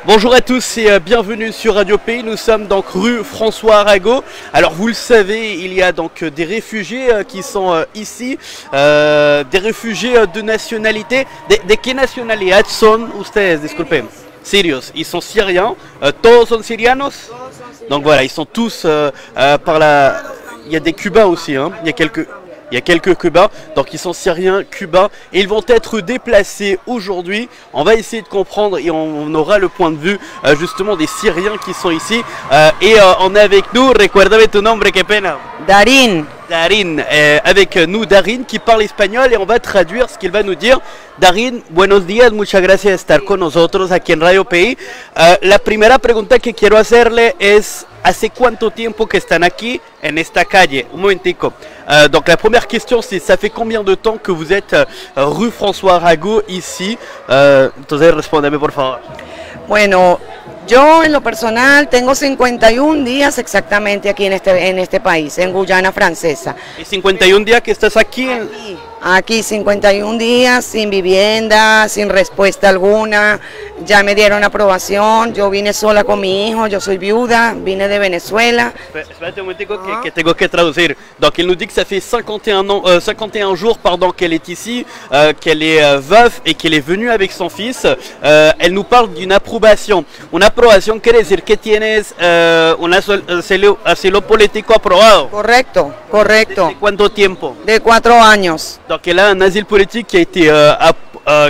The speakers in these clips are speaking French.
Bonjour à tous et bienvenue sur Radio Pays. Nous sommes donc rue François Arago. Alors vous le savez, il y a donc des réfugiés qui sont ici, des réfugiés de nationalité. ¿De qué nacionalidad son ustedes? Disculpen. Sirios. Ils sont syriens. Todos son sirianos. Donc voilà, ils sont tous par la... Il y a des Cubains aussi, hein. Il y a quelques Cubains, donc ils sont syriens, cubains, et ils vont être déplacés aujourd'hui. On va essayer de comprendre et on aura le point de vue justement des Syriens qui sont ici. Et on est avec nous, recuérdame tu nombre, qué pena. Darín. Darín, avec nous Darín qui parle espagnol et on va traduire ce qu'il va nous dire. Darín, buenos días, muchas gracias de estar con nosotros aquí en Radio PI. La primera pregunta que quiero hacerle es, ¿hace cuánto tiempo que están aquí en esta calle? Un momentico. Donc la première question c'est, ça fait combien de temps que vous êtes rue François Arago ici? Entonces respóndeme por favor. Bueno, yo en lo personal tengo 51 días exactamente aquí en este país, en Guyana Francesa. ¿Y 51 días que estás aquí? Aquí 51 días sin vivienda, sin respuesta alguna, ya me dieron aprobación, yo vine sola con mi hijo, yo soy viuda, vine de Venezuela. Espérate un momentico que tengo que traducir. Donc il nous dit que ça fait 51 jours qu'elle est ici, qu'elle est veuve et qu'elle est venue avec son fils. Elle nous parle d'une approbation. Una aprobación quiere decir que tienes un asilo político aprobado. Correcto, correcto. ¿De cuánto tiempo? De 4 años. Donc elle a un asile politique qui a été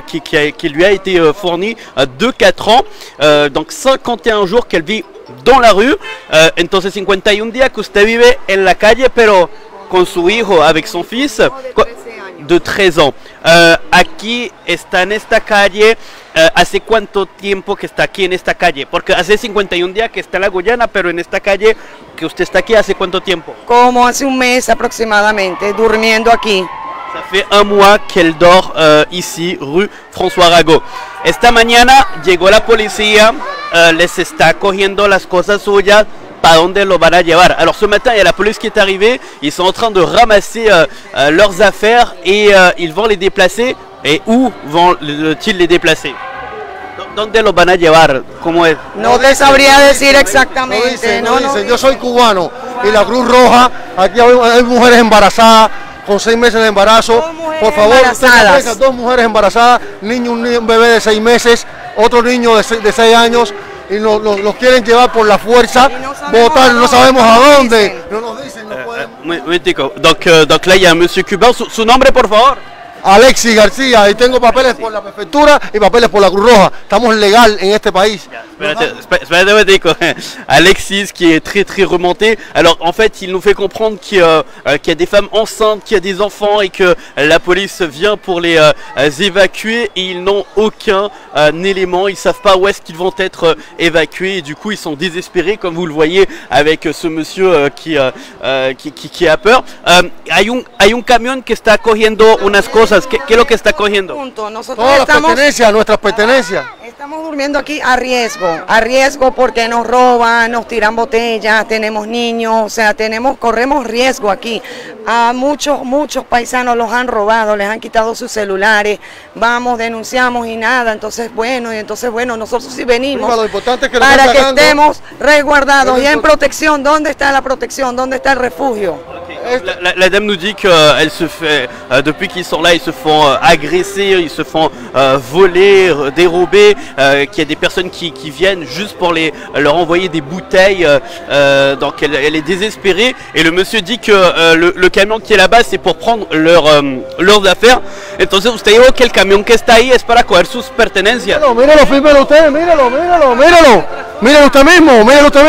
qui lui a été fourni de 4 ans, donc 51 jours qu'elle vit dans la rue. Entonces 51 días que usted vive en la calle, pero con su hijo, avec son fils de 13 ans. Aquí está en esta calle. ¿Hace cuánto tiempo que está aquí en esta calle? Porque hace 51 días que está en la Guyana, pero en esta calle que usted está aquí, ¿hace cuánto tiempo? Como hace un mes aproximadamente, durmiendo aquí. Ça fait un mois qu'elle dort ici, rue François Arago. Esta mañana llegó la policía, les está cogiendo las cosas suyas, ¿para dónde lo van a llevar? Alors ce matin, il y a la police qui est arrivée, ils sont en train de ramasser leurs affaires et ils vont les déplacer. Et où vont-ils les déplacer? ¿Dónde los van a llevar? ¿Cómo es? No te sabría decir exactamente. No dice. Yo soy cubano y la Cruz Roja, aquí hay mujeres embarazadas con 6 meses de embarazo. Por favor, usted 2 mujeres embarazadas, un bebé de 6 meses, otro niño de 6 años, y los quieren llevar por la fuerza, votar, no sabemos a dónde. No nos dicen, no podemos. Donc là, il y a un monsieur cubain. Su nombre, por favor? Alexis García, y tengo papeles por la prefectura y papeles por la Cruz Roja. Estamos legal en este país. Alexis qui est très remonté. Alors en fait il nous fait comprendre qu'il y a des femmes enceintes, qu'il y a des enfants et que la police vient pour les évacuer et ils n'ont aucun élément, ils savent pas où est-ce qu'ils vont être évacués et du coup ils sont désespérés comme vous le voyez avec ce monsieur qui a peur. Hay un camión que está cogiendo unas cosas. ¿Qué es lo que está cogiendo? Todas las pertenencias, nuestras pertenencias. Estamos durmiendo aquí a riesgo porque nos roban, nos tiran botellas, tenemos niños, o sea, corremos riesgo aquí. A muchos paisanos los han robado, les han quitado sus celulares, vamos, denunciamos y nada, entonces bueno, nosotros sí venimos para que estemos resguardados y en protección. ¿Dónde está la protección? ¿Dónde está el refugio? La dame nous dit qu'elle se fait, depuis qu'ils sont là, ils se font agresser, ils se font voler, dérober, qu'il y a des personnes qui viennent juste pour leur envoyer des bouteilles, donc elle est désespérée et le monsieur dit que le camion qui est là-bas c'est pour prendre leurs affaires. Entonces usted dijo que el camión que está ahí es para coger sus pertenencias. Míralo, fíjelo usted, míralo. Míralo usted mismo, míralo usted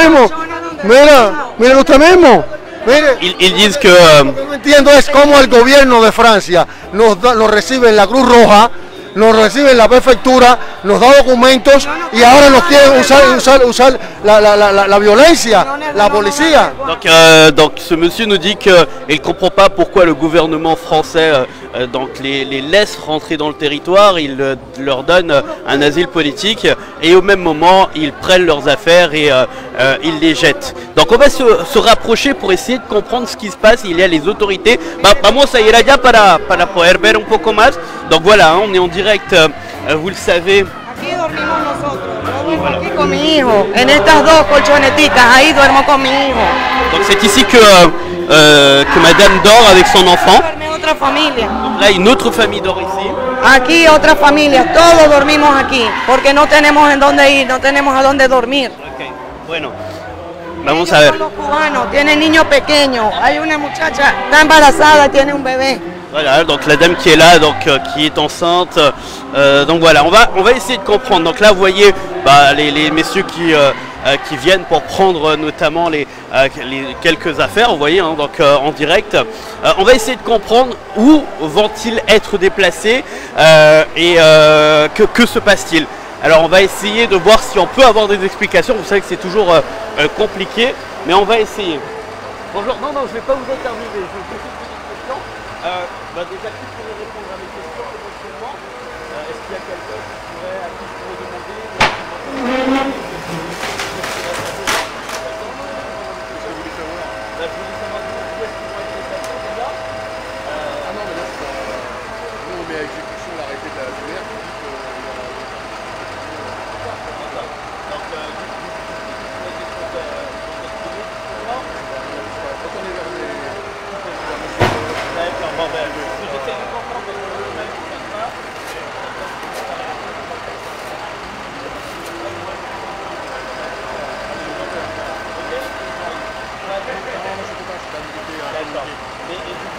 mismo. Mire, ils disent que lo que no entiendo es cómo el gobierno de Francia nos recibe en la Cruz Roja, nos recibe en la prefectura, nos da documentos y ahora nos quieren usar la violencia, la policía. Donc ce monsieur nous dit qu'il ne comprend pas pourquoi le gouvernement français donc les laisse rentrer dans le territoire, il leur donne un asile politique et au même moment ils prennent leurs affaires et ils les jettent. Donc on va se rapprocher pour essayer de comprendre ce qui se passe. Il y a les autorités. Vamos a ir allá para poder ver un poco más. Donc voilà, on est en direct, vous le savez. Aquí dormimos nosotros. Voilà. Aquí con mi hijo, en estas dos colchonetitas, ahí duermo con mi hijo. Donc c'est ici que madame dort avec son enfant. Duerme otra familia. Donc là, une autre famille dort ici. Aquí otras familias, todos dormimos aquí, porque no tenemos en dónde ir, no tenemos a dónde dormir. Ok, bueno. Vamos Ellos a ver. son los cubanos, tienen niños pequeños. Hay una muchacha, está embarazada, tiene un bebé. Voilà, donc la dame qui est là, donc qui est enceinte. Donc voilà, on va essayer de comprendre. Donc là, vous voyez bah, les messieurs qui viennent pour prendre notamment les quelques affaires, vous voyez, hein, donc en direct. On va essayer de comprendre où vont-ils être déplacés et que se passe-t-il. Alors on va essayer de voir si on peut avoir des explications. Vous savez que c'est toujours compliqué, mais on va essayer. Bonjour, non, je ne vais pas vous interviewer, je vais vous poser une petite question. Bah déjà, qui pourrait répondre à mes questions éventuellement? Est-ce qu'il y a quelqu'un à qui je pourrais demander?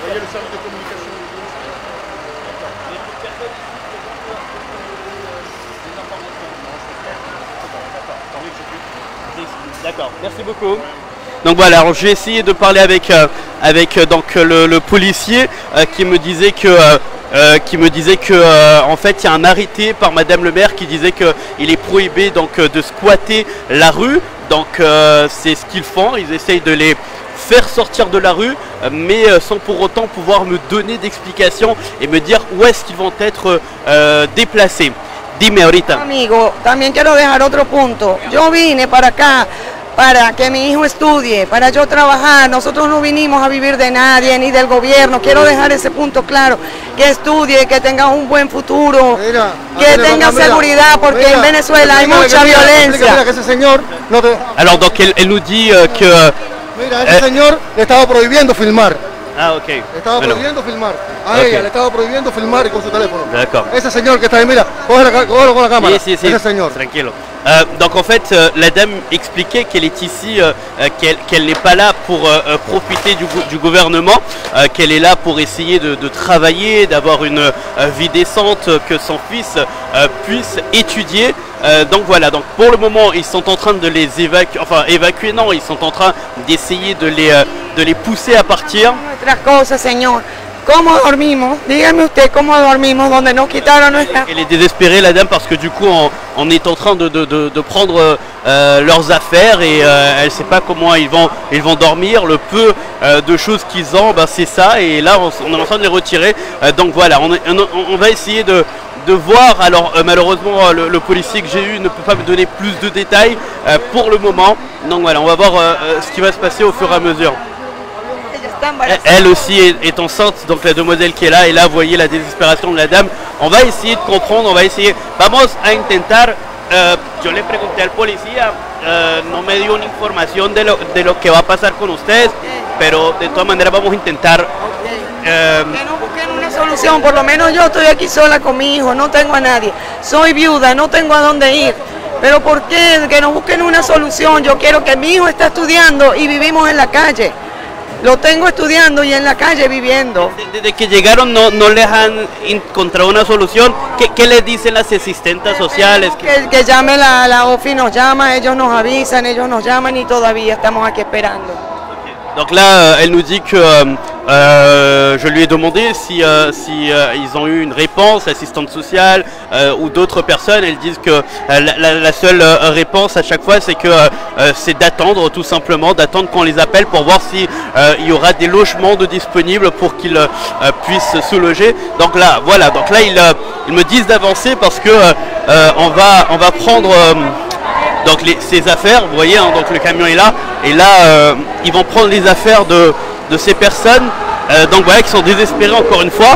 Voyez le service de communication. D'accord, merci beaucoup. Donc voilà, alors je vais essayer de parler avec donc le policier qui me disait que en fait il y a un arrêté par Madame le maire qui disait que il est prohibé donc de squatter la rue. Donc c'est ce qu'ils font, ils essayent de les faire sortir de la rue, mais sans pour autant pouvoir me donner d'explications et me dire où est-ce qu'ils vont être déplacés. Dime ahorita. Amigo, también quiero dejar otro punto. Yo vine para acá para que mi hijo estudie, para yo trabajar. Nosotros no vinimos a vivir de nadie ni del gobierno. Quiero dejar ese punto claro. Que estudie, que tenga un buen futuro, que tenga seguridad, porque en Venezuela hay mucha violencia. Que ese señor no te... Alors donc elle nous dit que... Mira, ese señor le estaba prohibiendo filmar. Ah, ok. Le estaba prohibiendo filmar. A Okay. ella le estaba prohibiendo filmar y con su teléfono. D'accord. Ese señor que está ahí, mira, cógelo con la cámara. Si, Ese señor. tranquille. Donc en fait, la dame expliquait qu'elle est ici, qu'elle n'est pas là pour profiter du gouvernement, qu'elle est là pour essayer de travailler, d'avoir une vie décente, que son fils puisse étudier. Donc voilà, donc pour le moment ils sont en train de les évacuer, non, ils sont en train d'essayer de les pousser à partir. Nuestras cosas, señor. ¿Cómo dormimos? Dígame usted cómo dormimos donde nos quitaron nuestra... Elle est désespérée, la dame, parce que du coup on est en train de prendre leurs affaires et elle ne sait pas comment ils vont dormir. Le peu de choses qu'ils ont, ben, c'est ça, et là on est en train de les retirer. Donc voilà, on va essayer de voir. Alors malheureusement le policier que j'ai eu ne peut pas me donner plus de détails pour le moment. Donc voilà, on va voir ce qui va se passer au fur et à mesure. Elle aussi est enceinte, donc la demoiselle qui est là, et là vous voyez la désespération de la dame. On va essayer de comprendre, on va essayer. Vamos a intentar. Yo le pregunté al policía, no me dio una información de lo que va a pasar con ustedes, pero de todas maneras vamos a intentar. Que no busquen una solución, por lo menos yo estoy aquí sola con mi hijo, no tengo a nadie. Soy viuda, no tengo a dónde ir. Pero ¿por qué? Que nos busquen una solución. Yo quiero que mi hijo está estudiando y vivimos en la calle. Lo tengo estudiando y en la calle viviendo. Desde que llegaron no les han encontrado una solución. ¿Qué les dicen las asistentes sociales? Que llame la OFI, nos llama, ellos nos avisan, ellos nos llaman y todavía estamos aquí esperando. Donc là, elle nous dit que je lui ai demandé si ils ont eu une réponse, l'assistante sociale ou d'autres personnes. Elles disent que la seule réponse à chaque fois, c'est que c'est d'attendre, tout simplement, d'attendre qu'on les appelle pour voir si il y aura des logements de disponibles pour qu'ils puissent se loger. Donc là, voilà. Donc là, ils me disent d'avancer parce que on va prendre donc ces affaires, vous voyez, hein, donc le camion est là, et là ils vont prendre les affaires de ces personnes, donc voilà, qui sont désespérées encore une fois.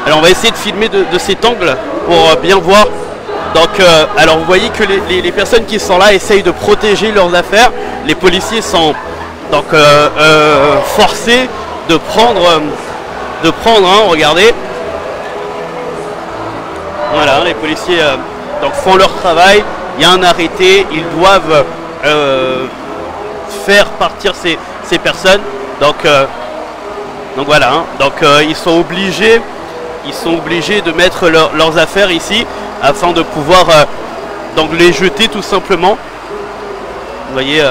Alors on va essayer de filmer de cet angle pour bien voir Donc, alors vous voyez que les personnes qui sont là essayent de protéger leurs affaires. Les policiers sont donc forcés de prendre, hein, regardez. Voilà, les policiers donc font leur travail. Il y a un arrêté, ils doivent faire partir ces personnes. Donc voilà, hein. Donc ils sont obligés de mettre leurs affaires ici afin de pouvoir donc les jeter tout simplement. Vous voyez.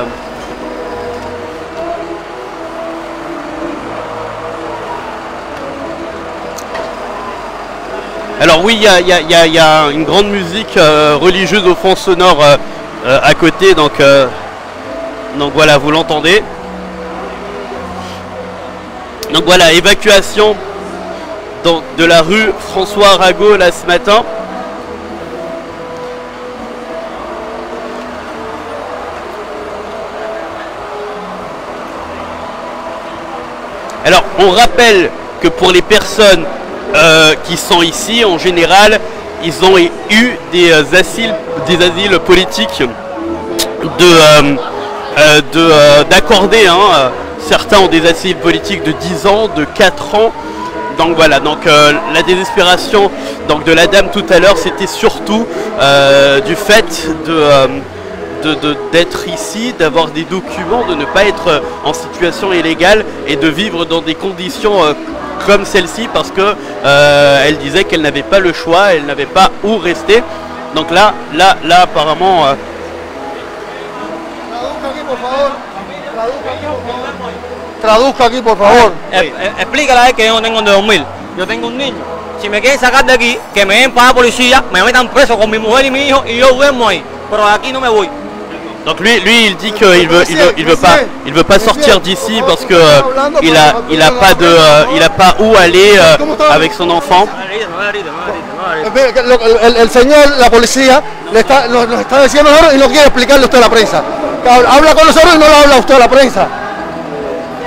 Alors oui, il y a une grande musique religieuse au fond sonore à côté, donc voilà, vous l'entendez. Donc voilà, évacuation de la rue François Arago là ce matin. Alors on rappelle que pour les personnes qui sont ici, en général, ils ont eu des asiles politiques d'accorder. Hein. Certains ont des asiles politiques de 10 ans, de 4 ans. Donc voilà, donc la désespération donc, de la dame tout à l'heure, c'était surtout du fait d'être ici, d'avoir des documents, de ne pas être en situation illégale et de vivre dans des conditions comme celle-ci, parce que elle disait qu'elle n'avait pas le choix, elle n'avait pas où rester. Donc là apparemment. Traduzca aquí, por favor. Explícale a él que yo no tengo de dormir. Yo tengo un niño. Si me quieren sacar de aquí, que me den para la policía, me metan preso con mi mujer y mi hijo y yo duermo ahí. Pero de aquí no me voy. Donc lui il dit qu'il veut pas sortir d'ici parce que il a pas où aller avec son enfant. El señor, la policía, nos está diciendo y no quiere explicarle usted a la prensa. Habla con nosotros y no le habla usted a la prensa.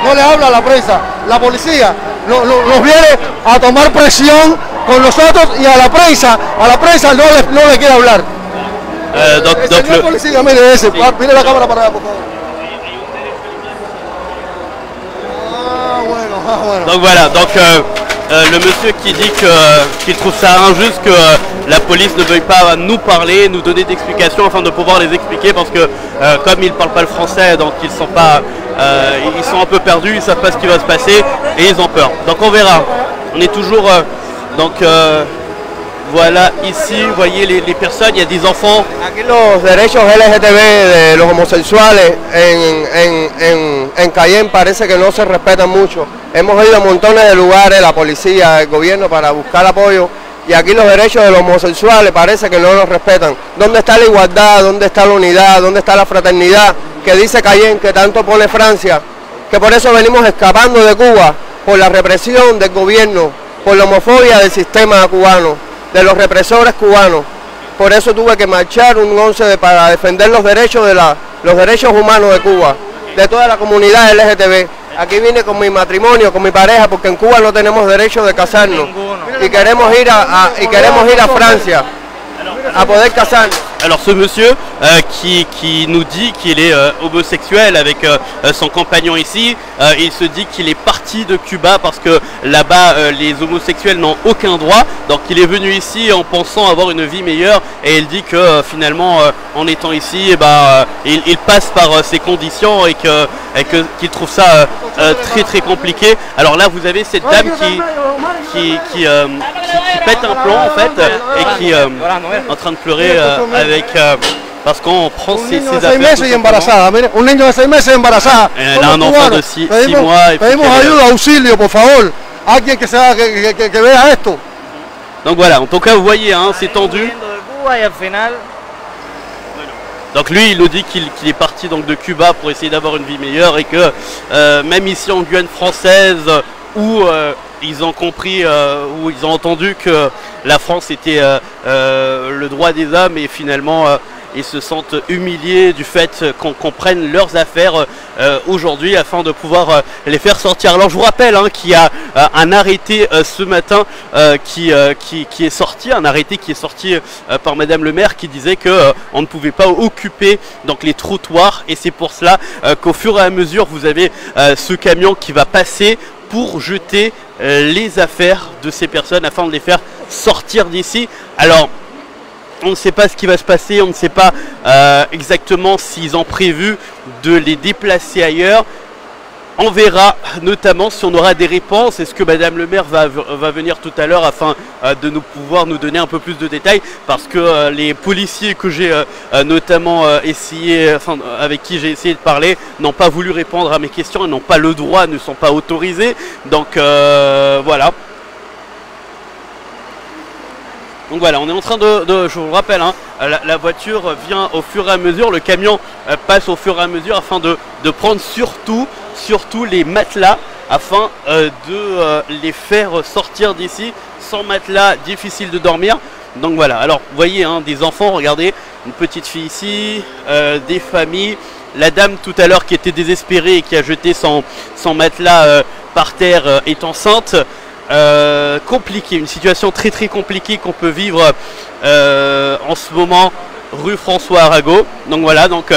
No le habla a la prensa. La policía nos viene a tomar presión con nosotros y a la prensa no le quiere hablar. Donc le policía, mire ese, sí. Mire la cámara para allá, por favor. Bueno. Donc voilà, donc le monsieur qui dit qu'il trouve ça injuste que la police ne veuille pas nous parler, nous donner d'explications afin de pouvoir les expliquer, parce que comme ils ne parlent pas le français, donc ils sont un peu perdus, ils ne savent pas ce qui va se passer et ils ont peur. Donc on verra. On est toujours voilà, ici, vous voyez les personnes, il y a des enfants. Aquí los derechos LGTB de los homosexuales en Cayenne parece que no se respetan mucho. Hemos ido a montones de lugares, la policía, el gobierno, para buscar apoyo, y aquí los derechos de los homosexuales parece que no los respetan. ¿Dónde está la igualdad? ¿Dónde está la unidad? ¿Dónde está la fraternidad que dice Cayenne, que tanto pone Francia? Que por eso venimos escapando de Cuba, por la represión del gobierno, por la homofobia del sistema cubano, de los represores cubanos. Por eso tuve que marchar un 11 para defender los derechos los derechos humanos de Cuba, de toda la comunidad LGTB. Aquí vine con mi matrimonio, con mi pareja, porque en Cuba no tenemos derecho de casarnos y queremos ir a Francia à poder casarnos. Alors ce monsieur qui nous dit qu'il est homosexuel avec son compagnon ici, il se dit qu'il est parti de Cuba parce que là-bas les homosexuels n'ont aucun droit. Donc il est venu ici en pensant avoir une vie meilleure, et il dit que finalement en étant ici, il passe par ces conditions et qu'il trouve ça très très compliqué. Alors là vous avez cette dame qui pète un plomb en fait et qui est en train de pleurer avec parce qu'on prend ses affaires. Un niño de 6 meses embarazada. Elle a un enfant de 6 mois. Pedimos ayuda, auxilio, por favor. Alguien que vea esto. Donc voilà, en tout cas vous voyez, hein, c'est tendu. Donc lui il nous dit qu'il est parti donc de Cuba pour essayer d'avoir une vie meilleure, et que même ici en Guyane française où ils ont compris, où ils ont entendu que la France était le droit des hommes, et finalement ils se sentent humiliés du fait qu'on prenne leurs affaires aujourd'hui afin de pouvoir les faire sortir. Alors je vous rappelle qu'il y a un arrêté ce matin qui est sorti, un arrêté qui est sorti par Madame le maire qui disait que on ne pouvait pas occuper donc les trottoirs, et c'est pour cela qu'au fur et à mesure vous avez ce camion qui va passer pour jeter les affaires de ces personnes afin de les faire sortir d'ici. Alors on ne sait pas ce qui va se passer, on ne sait pas exactement s'ils ont prévu de les déplacer ailleurs. On verra notamment si on aura des réponses. Est-ce que Madame le maire va venir tout à l'heure afin de pouvoir nous donner un peu plus de détails, parce que les policiers que j'ai notamment avec qui j'ai essayé de parler n'ont pas voulu répondre à mes questions, ils n'ont pas le droit, ne sont pas autorisés. Donc voilà. Donc voilà, on est en train je vous le rappelle, la voiture vient au fur et à mesure, le camion passe au fur et à mesure afin de prendre surtout les matelas afin de les faire sortir d'ici. Sans matelas, difficile de dormir. Donc voilà, alors vous voyez des enfants, regardez, une petite fille ici, des familles. La dame tout à l'heure qui était désespérée et qui a jeté son matelas par terre est enceinte. Compliqué, une situation très compliquée qu'on peut vivre en ce moment rue François Arago. Donc voilà, donc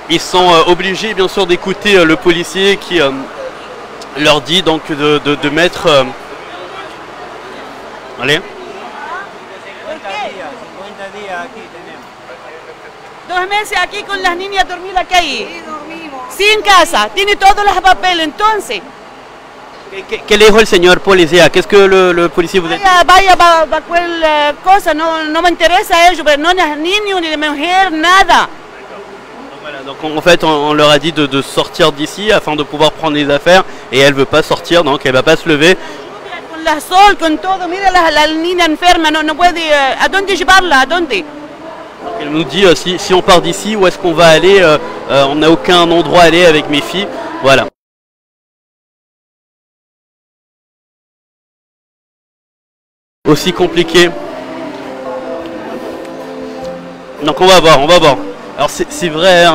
ils sont obligés bien sûr d'écouter le policier qui leur dit donc de mettre allez. 2 meses aquí con las niñas dormir la calle. Sin casa, tiene todos los papeles, entonces. ¿Qué le dijo el señor policía? ¿Qué es que le policía vous a dit? Vaya, cualquier cosa, no me interesa ello, pero no ni niños ni de mujer, nada. Voilà, donc en fait on leur a dit de sortir d'ici afin de pouvoir prendre les affaires, et elle veut pas sortir, donc elle va pas se lever. Con la sol, con todo, mira la niña enferma, no puede, ¿a dónde llevarla? ¿A dónde? Elle nous dit si on part d'ici, où est-ce qu'on va aller? On n'a aucun endroit à aller avec mes filles, voilà. Aussi compliqué. Donc on va voir. Alors c'est vrai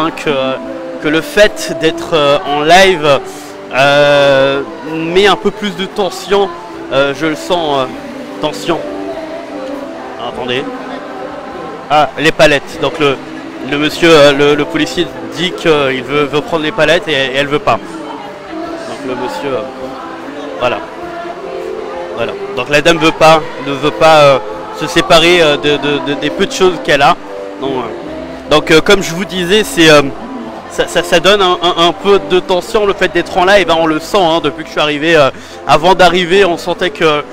que le fait d'être en live met un peu plus de tension. Je le sens, tension. Ah, attendez. Ah, les palettes. Donc le monsieur, le policier dit qu'il veut prendre les palettes et elle veut pas. Donc le monsieur, voilà. Voilà. Donc la dame ne veut pas se séparer des peu de choses qu'elle a. Donc comme je vous disais, ça donne un peu de tension le fait d'être en live. On le sent depuis que je suis arrivé. Avant d'arriver, on sentait que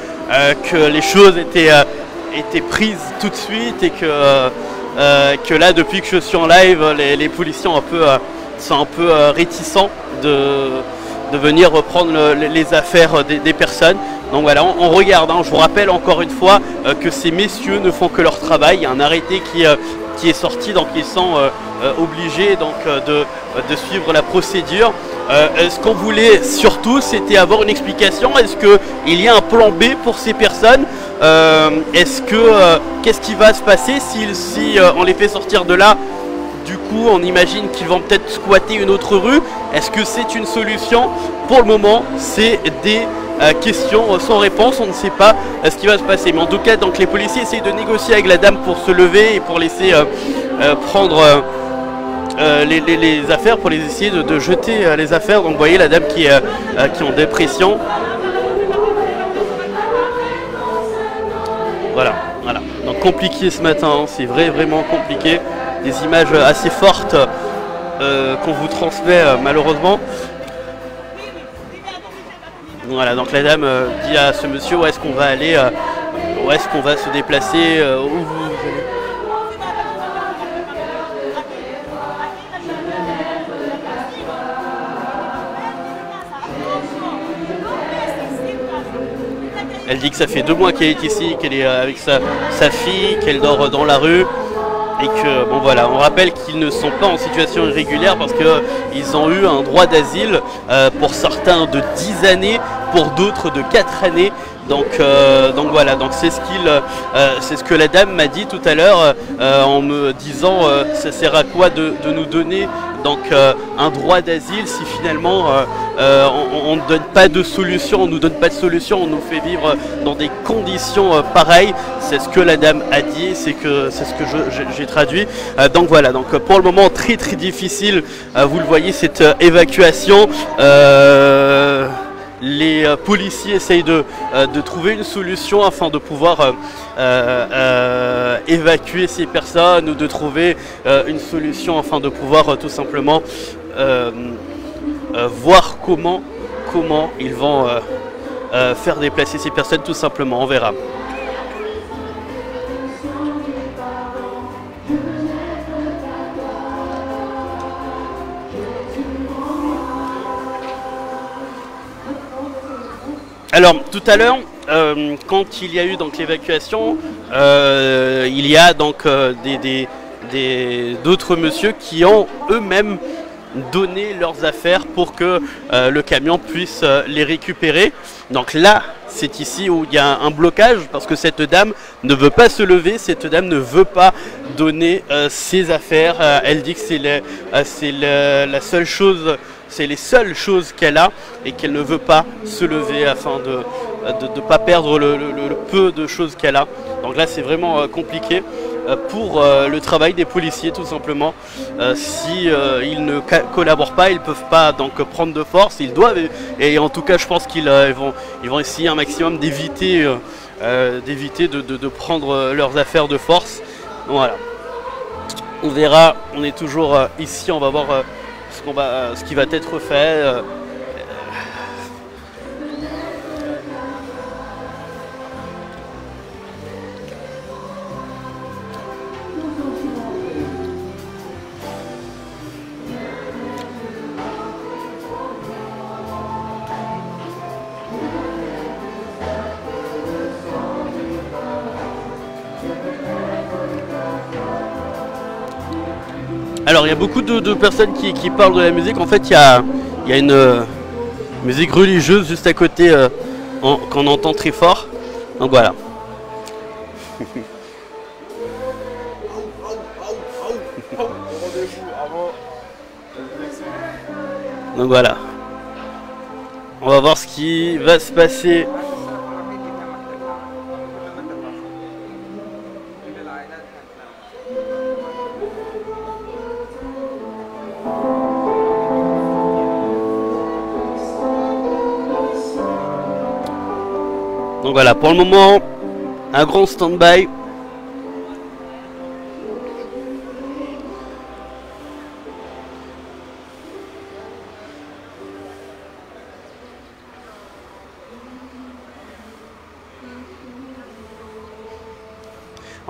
les choses étaient prises tout de suite, et que là, depuis que je suis en live, les policiers sont un peu réticents de venir reprendre les affaires des personnes. Donc voilà, on regarde, je vous rappelle encore une fois que ces messieurs ne font que leur travail. Il y a un arrêté qui est sorti, donc ils sont obligés donc, de suivre la procédure. Ce qu'on voulait surtout, c'était avoir une explication. Est-ce qu'il y a un plan B pour ces personnes? Qu'est-ce qui va se passer si on les fait sortir de là? Du coup, on imagine qu'ils vont peut-être squatter une autre rue. Est-ce que c'est une solution? Pour le moment, c'est des questions sans réponse. On ne sait pas ce qui va se passer. Mais en tout cas, donc, les policiers essayent de négocier avec la dame pour se lever et pour laisser prendre les affaires, pour les essayer de jeter les affaires. Donc vous voyez la dame qui est en dépression. Voilà. Donc compliqué ce matin, c'est vraiment compliqué. Des images assez fortes qu'on vous transmet malheureusement. Voilà, donc la dame dit à ce monsieur où est-ce qu'on va aller, où est-ce qu'on va se déplacer, où vous allez. Elle dit que ça fait 2 mois qu'elle est ici, qu'elle est avec sa fille, qu'elle dort dans la rue. Et que, bon voilà, on rappelle qu'ils ne sont pas en situation irrégulière parce qu'ils ont eu un droit d'asile pour certains de 10 années, pour d'autres de 4 années. Donc voilà, donc c'est ce que la dame m'a dit tout à l'heure en me disant ça sert à quoi de nous donner donc un droit d'asile si finalement on ne donne pas de solution, on nous donne pas de solution, on nous fait vivre dans des conditions pareilles. C'est ce que la dame a dit, c'est ce que j'ai traduit. Donc voilà, donc pour le moment très très difficile, vous le voyez, cette évacuation. Les policiers essayent de trouver une solution afin de pouvoir évacuer ces personnes ou de trouver une solution afin de pouvoir tout simplement voir comment ils vont faire déplacer ces personnes, tout simplement. On verra. Alors tout à l'heure, quand il y a eu donc l'évacuation, il y a donc d'autres messieurs qui ont eux-mêmes donné leurs affaires pour que le camion puisse les récupérer. Donc là, c'est ici où il y a un blocage parce que cette dame ne veut pas se lever, cette dame ne veut pas donner ses affaires. Elle dit que c'est la seule chose. C'est les seules choses qu'elle a et qu'elle ne veut pas se lever afin de ne pas perdre le peu de choses qu'elle a. Donc là c'est vraiment compliqué pour le travail des policiers tout simplement. Si ils ne collaborent pas, ils ne peuvent pas donc prendre de force, ils doivent, et en tout cas je pense qu'ils vont essayer un maximum d'éviter de prendre leurs affaires de force. Voilà. On verra, on est toujours ici, on va voir ce qui va être fait. Alors il y a beaucoup de personnes qui parlent de la musique. En fait il y a une musique religieuse juste à côté qu'on entend très fort. Donc voilà. Donc voilà. On va voir ce qui va se passer. Donc voilà, pour le moment, un grand stand-by.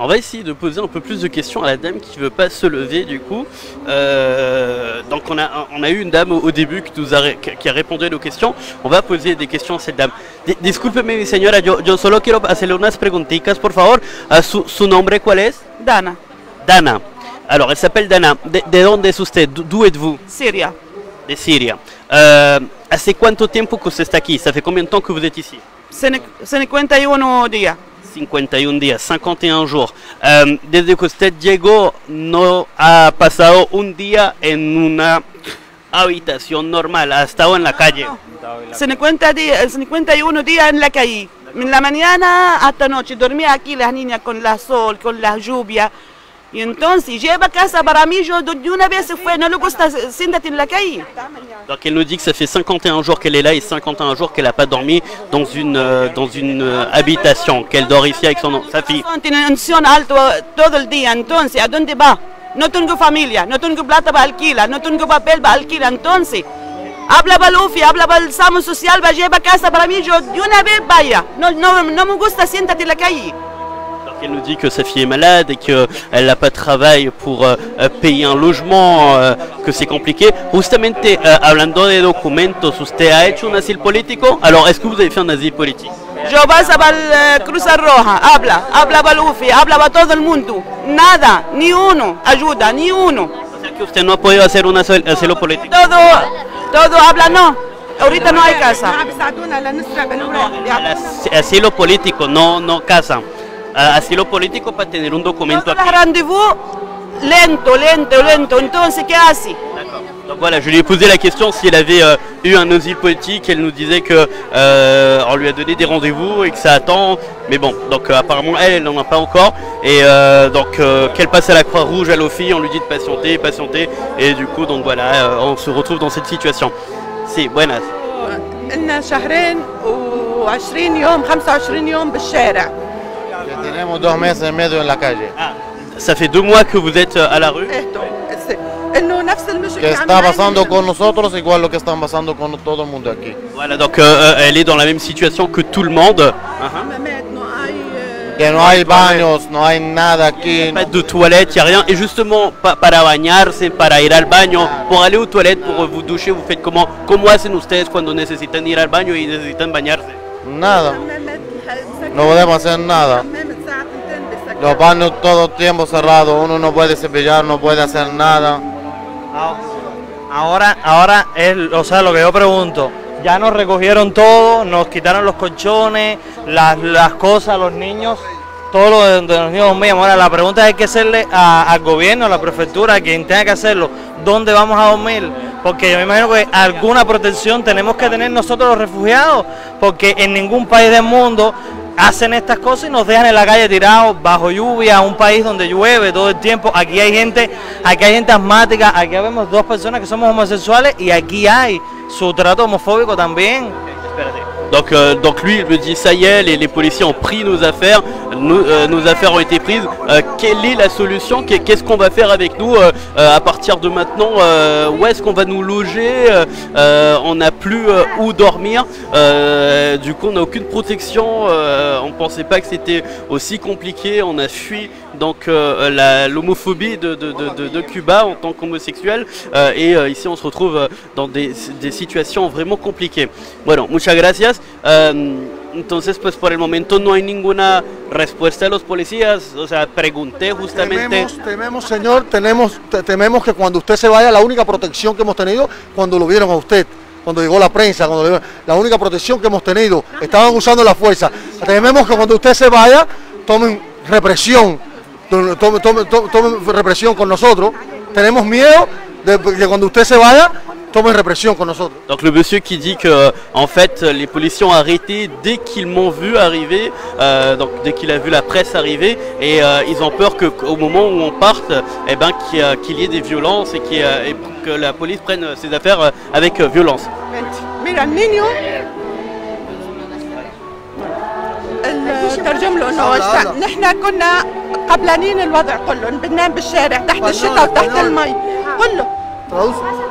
On va essayer de poser un peu plus de questions à la dame qui ne veut pas se lever du coup. Donc on a eu une dame au début qui a répondu à nos questions. On va poser des questions à cette dame. Discúlpeme mi señora, yo solo quiero hacerle unas preguntitas por favor. ¿Su nombre cuál es? Dana. Dana. Alors elle s'appelle Dana. ¿De dónde es usted? D'où êtes-vous? Siria. De Siria. ¿Hace cuánto tiempo que usted está aquí? ¿Ça fait combien de temps que vous êtes ici? 51 días. 51 días, 51 jours. Desde que usted llegó, no ha pasado un día en una habitación normal, ha estado en la calle. 51 días en la calle. En la mañana hasta noche dormía aquí las niñas con la sol, con la lluvia. Y entonces lleva a casa para mí, yo de una vez se fue, no le gusta, siéntate en la calle. Donc elle nous dit que ça fait 51 jours qu'elle est là et 51 jours qu'elle n'a pas dormi dans une habitation, qu'elle dort ici avec sa fille. Tiene tensión alto todo el día, entonces, ¿a dónde va? No tengo familia, no tengo plata para alquilar, no tengo papel para alquilar, entonces. Habla para Luffy, habla para el Samo Social, va lleva a casa para mí, yo de una vez vaya. No me gusta, siéntate en la calle. Elle nous dit que sa fille est malade et qu'elle n'a pas de travail pour payer un logement, que c'est compliqué. Justamente, hablando de documentos, ¿usted ha hecho un asilo político? Alors, est-ce que vous avez fait un asile politique? Yo vas a la Cruz Roja, habla para Luffy, habla para todo el mundo. Nada, ni uno, ayuda, ni uno. O sea que usted no ha podido hacer un asilo político. Todo habla no. ahorita no hay casa. Asilo político, no casa. Asilo político para tener un documento aquí. Rendez-vous lento. Entonces, ¿qué hace? Donc voilà, je lui ai posé la question si elle avait eu un asile politique. Elle nous disait que on lui a donné des rendez-vous et que ça attend. Mais bon, donc apparemment elle n'en a pas encore. Et donc qu'elle passe à la Croix-Rouge, à l'OFI, on lui dit de patienter. Et du coup, donc voilà, on se retrouve dans cette situation. C'est buenas. Tenemos 2 meses y medio en la calle. Ça fait 2 mois que vous êtes à la rue. Que está pasando con nosotros igual lo que están pasando con todo el mundo aquí. Voilà, donc elle est dans la même situation que tout le monde. Que no hay baños, no hay nada aquí. Pas de toilettes, il n'y a rien. Et justement, para bañarse, para ir al baño, pour aller aux toilettes, pour vous doucher, vous faites comment? ¿Cómo hacen ustedes cuando necesitan ir al baño y necesitan bañarse? Nada. No podemos hacer nada. Los baños todo el tiempo cerrados, uno no puede cepillar, no puede hacer nada. Ahora es, o sea, lo que yo pregunto, ya nos recogieron todo, nos quitaron los colchones, las cosas, los niños, todo lo de los niños dormían. Ahora la pregunta es que hacerle al gobierno, a la prefectura, a quien tenga que hacerlo, ¿dónde vamos a dormir? Porque yo me imagino que alguna protección tenemos que tener nosotros los refugiados, porque en ningún país del mundo hacen estas cosas y nos dejan en la calle tirados bajo lluvia, un país donde llueve todo el tiempo. Aquí hay gente asmática, aquí vemos 2 personas que somos homosexuales y aquí hay su trato homofóbico también. Donc lui, il me dit, ça y est, les policiers ont pris nos affaires, nos affaires ont été prises. Quelle est la solution? Qu'est-ce qu'on va faire avec nous à partir de maintenant? Où est-ce qu'on va nous loger? On n'a plus où dormir. Du coup, on n'a aucune protection. On ne pensait pas que c'était aussi compliqué. On a fui donc l'homophobie de Cuba en tant qu'homosexuel. Et ici, on se retrouve dans des situations vraiment compliquées. Bueno, muchas gracias. Entonces, pues por el momento no hay ninguna respuesta de los policías. O sea, pregunté justamente. Tememos, señor, tememos que cuando usted se vaya, la única protección que hemos tenido cuando lo vieron a usted, cuando llegó la prensa, la única protección que hemos tenido, estaban usando la fuerza. Tememos que cuando usted se vaya, tomen represión con nosotros. Tenemos miedo de que cuando usted se vaya, tomen répression con nosotros. Donc le monsieur qui dit que en fait les policiers ont arrêté dès qu'ils m'ont vu arriver, donc dès qu'il a vu la presse arriver, et ils ont peur qu'au moment où on parte, eh ben, qu'il y ait des violences et que la police prenne ses affaires avec violence. Mira, el niño ترجم له انه نحن كنا قبلانين الوضع كله بننام بالشارع تحت الشتاء وتحت المي كله.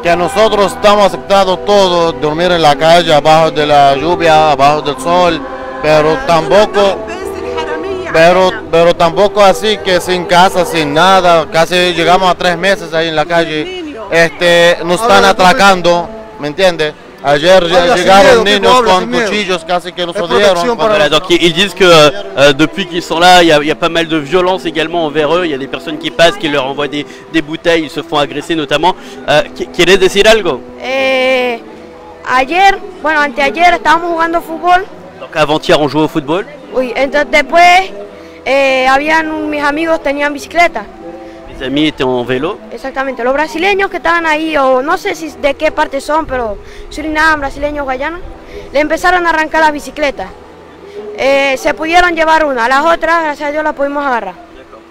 Que nosotros estamos aceptando todo, dormir en la calle, abajo de la lluvia, abajo del sol, pero tampoco así que sin casa, sin nada. Casi llegamos a 3 meses ahí en la calle. Nos están atracando, ¿me entiendes? Ayer llegaron niños con cuchillos casi que nos odiaron. Voilà, donc ils disent que depuis qu'ils sont là, il y a pas mal de violence également envers eux. Il y a des personnes qui passent, qui leur envoient des bouteilles, ils se font agresser notamment. ¿Quieres decir algo? Anteayer estábamos jugando fútbol. Donc avant-hier on jouait au football. Oui, entonces después mis amigos tenían bicicleta. Mis amis étaient en vélo. Exactamente, los brasileños que estaban ahí, o no sé si de qué parte son, pero Surinam, brasileños, Guayana, le empezaron a arrancar las bicicletas. Se pudieron llevar una, las otras, gracias a Dios, las pudimos agarrar.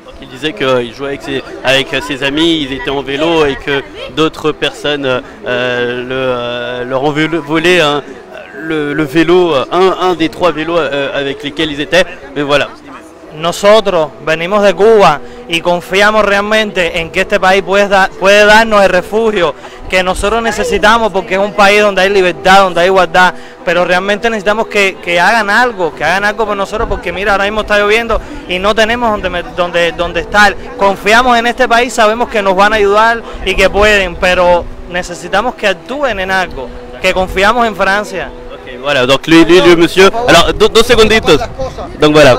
Donc il disait qu'il jouait avec ses amis, ils étaient en vélo et que d'autres personnes leur ont volé le vélo, un des 3 vélos avec lesquels ils étaient, mais voilà. Nosotros venimos de Cuba y confiamos realmente en que este país puede darnos el refugio que nosotros necesitamos, porque es un país donde hay libertad, donde hay igualdad, pero realmente necesitamos que hagan algo por nosotros, porque mira, ahora mismo está lloviendo y no tenemos donde estar. Confiamos en este país, sabemos que nos van a ayudar y que pueden, pero necesitamos que actúen en algo, que confiamos en Francia. Voilà, donc lui le monsieur. Alors, 2 seconditos. Donc voilà.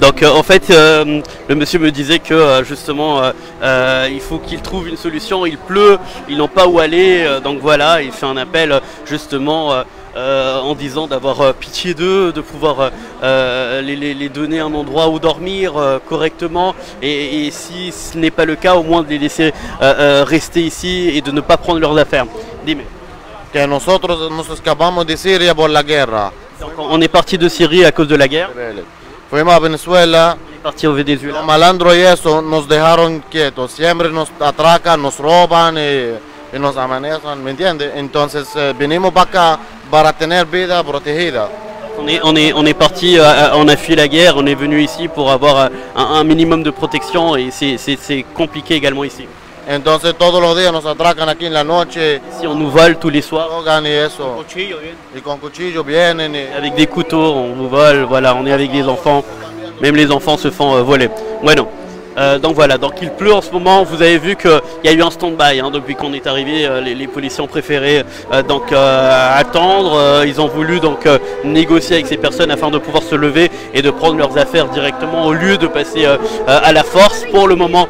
Donc en fait, le monsieur me disait que justement, il faut qu'il trouve une solution. Il pleut, ils n'ont pas où aller. Donc voilà, il fait un appel justement en disant d'avoir pitié d'eux, de pouvoir les donner un endroit où dormir correctement. Et si ce n'est pas le cas, au moins de les laisser rester ici et de ne pas prendre leurs affaires. Dis-moi. Que nosotros nos escapamos de Siria por la guerra. Donc, on est parti de Syrie à cause de la guerre. Fuimos a Venezuela. On est parti au Venezuela. Los malandros y eso nos dejaron quietos. Siempre nos atracan, nos roban y nos amenazan, ¿me entiendes? Entonces venimos para acá para tener vida protegida. On est parti, on a fui la guerre, on est venu ici pour avoir un minimum de protection et c'est compliqué également ici. Entonces todos los días nos atracan aquí en la noche. Si on nous vole tous les soirs. Y eso. Y con cuchillos vienen. Avec des couteaux, on nous vole, voilà, on est avec des enfants. Même les enfants se font voler. Bueno. Donc voilà, donc il pleut en ce moment, vous avez vu qu'il y a eu un stand-by depuis qu'on est arrivé, les policiers ont préféré attendre, ils ont voulu donc négocier avec ces personnes afin de pouvoir se lever et de prendre leurs affaires directement au lieu de passer à la force. Pour le moment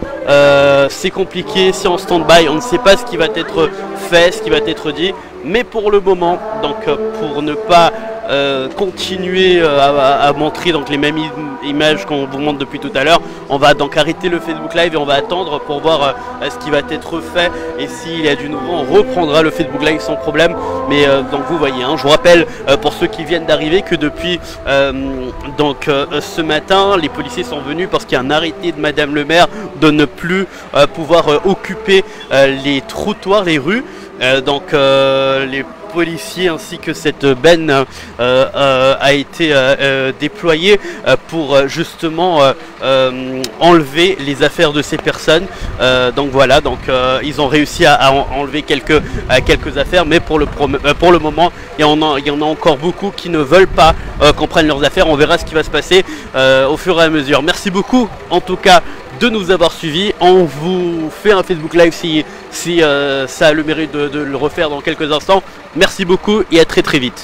c'est compliqué, c'est en stand-by, on ne sait pas ce qui va être fait, ce qui va être dit, mais pour le moment, donc pour ne pas continuer à montrer donc les mêmes images qu'on vous montre depuis tout à l'heure, on va donc arrêter le Facebook Live et on va attendre pour voir ce qui va être fait, et s'il y a du nouveau on reprendra le Facebook Live sans problème. Mais donc vous voyez, je vous rappelle pour ceux qui viennent d'arriver que depuis ce matin les policiers sont venus parce qu'il y a un arrêté de Madame le maire de ne plus pouvoir occuper les trottoirs, les rues. Les policiers ainsi que cette benne a été déployée pour justement enlever les affaires de ces personnes. Donc voilà, ils ont réussi à enlever quelques affaires, mais pour le moment il y en a encore beaucoup qui ne veulent pas qu'on prenne leurs affaires. On verra ce qui va se passer au fur et à mesure. Merci beaucoup en tout cas de nous avoir suivis. On vous fait un Facebook Live si ça a le mérite de le refaire dans quelques instants. Merci beaucoup et à très vite.